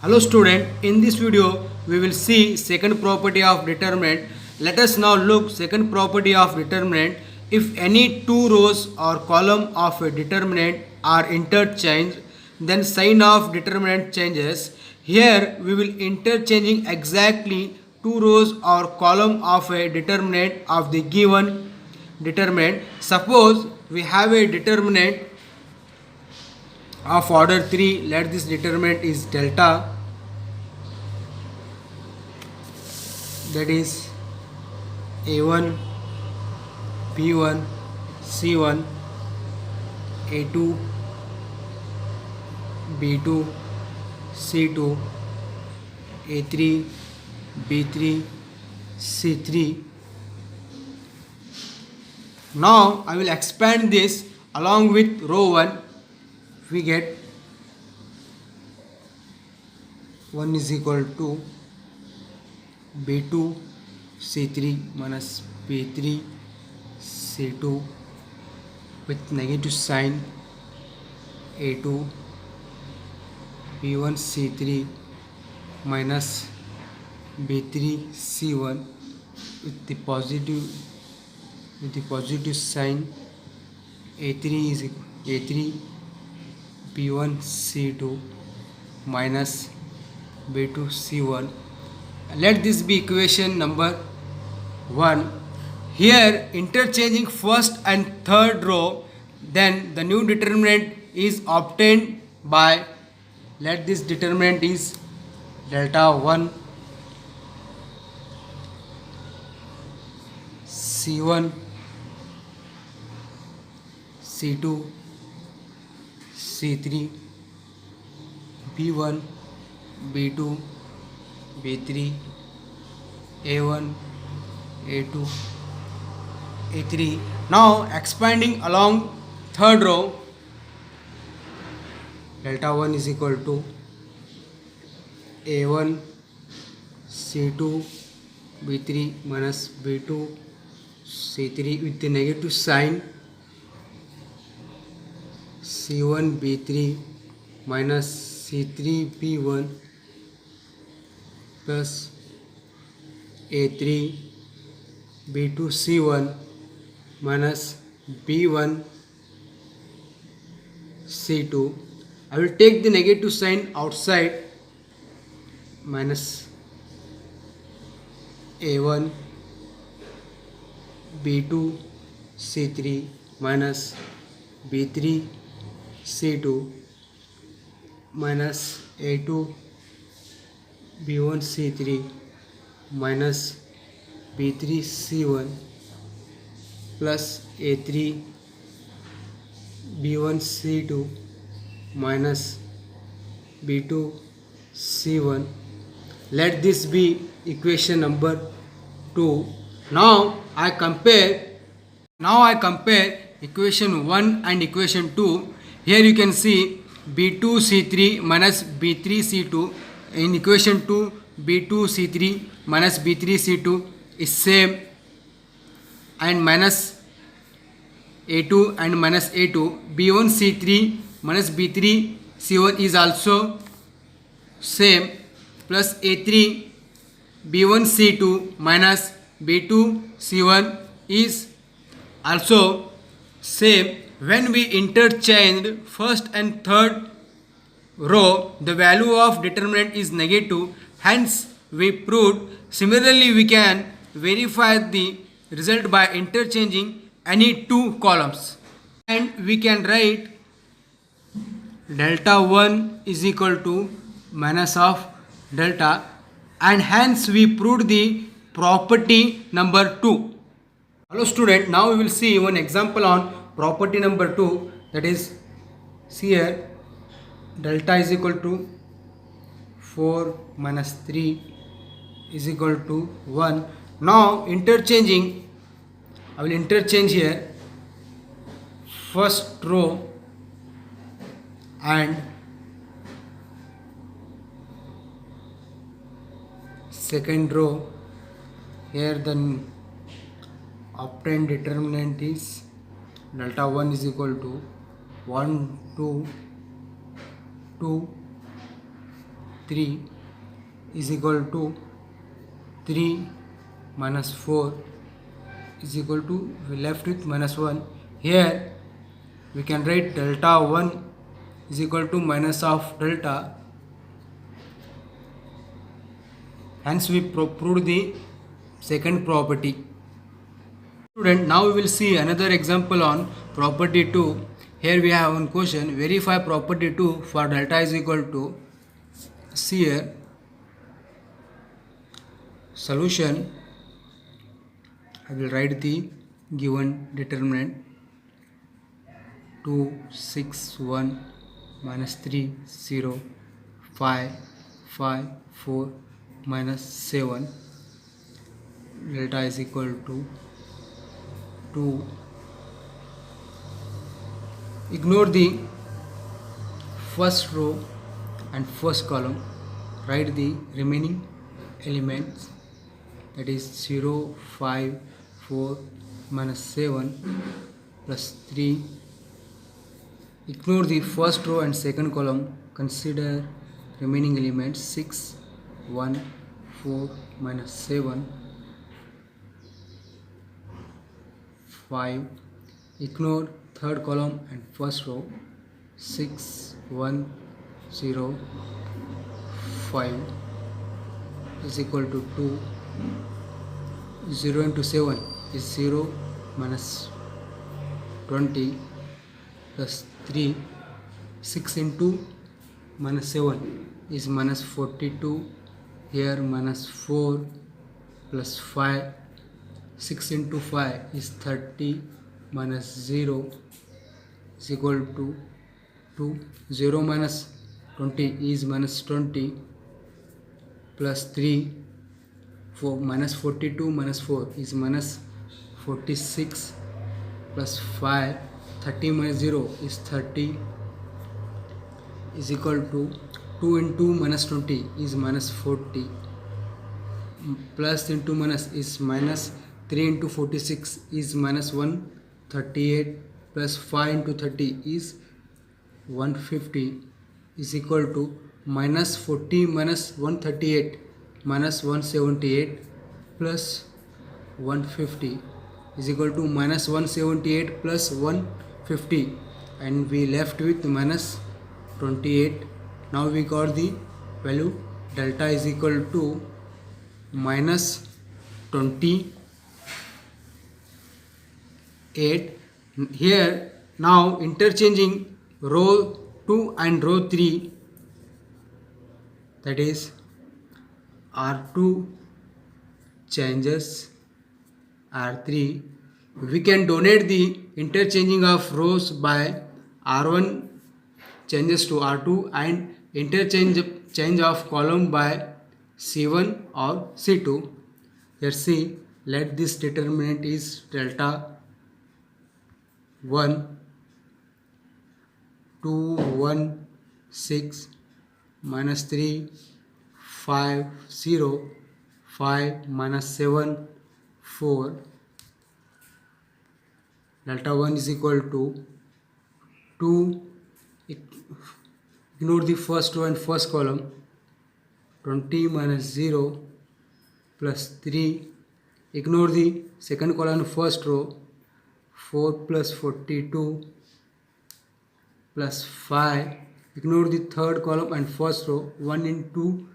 Hello student, in this video we will see second property of determinant. Let us now look second property of determinant. If any two rows or column of a determinant are interchanged, then sign of determinant changes. Here we will interchanging exactly two rows or column of a determinant of the given determinant. Suppose we have a determinant of order 3. Let this determinant is delta, that is a1, b1, c1, a2, b2, c2, a3, b3, c3. Now I will expand this along with row 1. We get 1 is equal to b2 c3 minus b3 c2 with negative sign, a2 b1 c3 minus b3 c1 with the positive sign, a3 is a3 b1 c2 minus b2 c1. Let this be equation number 1. Here interchanging first and third row, then the new determinant is obtained by, let this determinant is delta 1 c1 c2 c3 b1 b2 b3 a1 a2 a3. Now expanding along third row, delta 1 is equal to a1 c2 b3 minus b2 c3 with the negative sign, c1 b3 minus c3 b1 plus a3 b2 c1 minus b1 c2. I will take the negative sign outside, minus a1 b2 c3 minus b3 c2 minus a2 b1 c3 minus b3 c1 plus a3 b1 c2 minus b2 c1. Let this be equation number 2. Now I compare equation 1 and equation 2. Here you can see b2 c3 minus b3 c2. In equation 2, b2 c3 minus b3 c2 is same, and minus a2 and minus a2, b1 c3 minus b3 c1 is also same, plus a3 b1 c2 minus b2 c1 is also same. When we interchanged first and third row, the value of determinant is negative, hence we proved. Similarly, we can verify the result by interchanging any two columns, and we can write delta 1 is equal to minus of delta, and hence we proved the property number 2. Hello student, now we will see one example on property number 2, that is, see here, delta is equal to 4 minus 3 is equal to 1. Now interchanging, I will interchange here first row and second row. Here the obtained determinant is delta 1 is equal to 1 2 2 3 is equal to 3 minus 4 is equal to, we left with minus 1. Here we can write delta 1 is equal to minus of delta. Hence we proved the second property. Student, now we will see another example on property 2. Here we have one question, verify property 2 for delta is equal to, see here, solution. I will write the given determinant 2, 6, 1, minus 3, 0, 5, 5, 4, minus 7. Delta is equal to 2. Ignore the first row and first column. Write the remaining elements, that is 0, 5, 4, minus 7 plus 3. Ignore the first row and second column. Consider remaining elements 6, 1, 4, minus 7, 5. Ignore third column and first row 6, 1, 0, 5 is equal to 2. 0 into 7 is 0 minus 20 plus 3. 6 into minus 7 is minus 42. Here minus 4 plus 5. 6 into 5 is 30 minus 0 is equal to 2. 0 minus 20 is minus 20 plus 3. 4 minus 42 minus 4 is minus 46 plus 5. 30 minus 0 is 30 is equal to 2 into minus 20 is minus 40 plus into minus is minus 3 into 46 is minus 138 plus 5 into 30 is 150 is equal to minus 40 minus 138 minus 178 plus 150 is equal to minus 178 plus 150, and we left with minus 28. Now we got the value delta is equal to minus 28. Here now interchanging row 2 and row 3, that is R2 changes R3. We can donate the interchanging of rows by R1 changes to R2 and change of column by C1 or C2. Here see, let this determinant is delta 1, 2, 1, 6, minus 3, 5, 0, 5, minus 7, 4. Delta 1 is equal to 2. Ignore the first row and first column. 20 minus 0 plus 3. Ignore the second column and first row. 4 plus 42 plus 5. Ignore the third column and first row. 1 into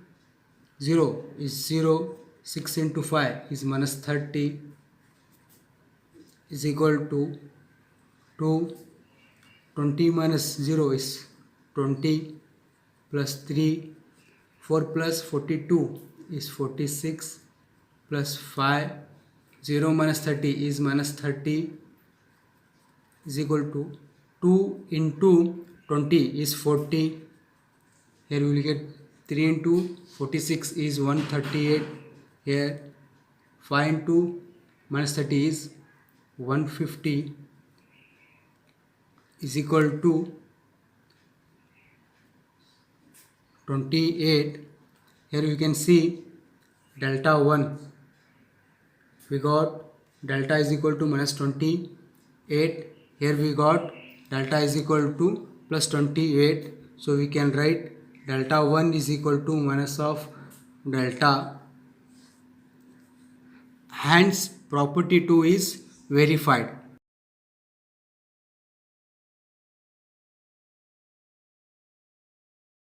0 is 0. 6 into 5 is minus 30 is equal to 2. 20 minus 0 is 20 plus 3. 4 plus 42 is 46 plus 5. 0 minus 30 is minus 30 is equal to 2 into 20 is 40. Here we will get 3 into 46 is 138. Here 5 into minus 30 is 150 is equal to 28. Here we can see delta 1. We got delta is equal to minus 28. Here we got delta is equal to plus 28. So we can write delta 1 is equal to minus of delta, hence property 2 is verified.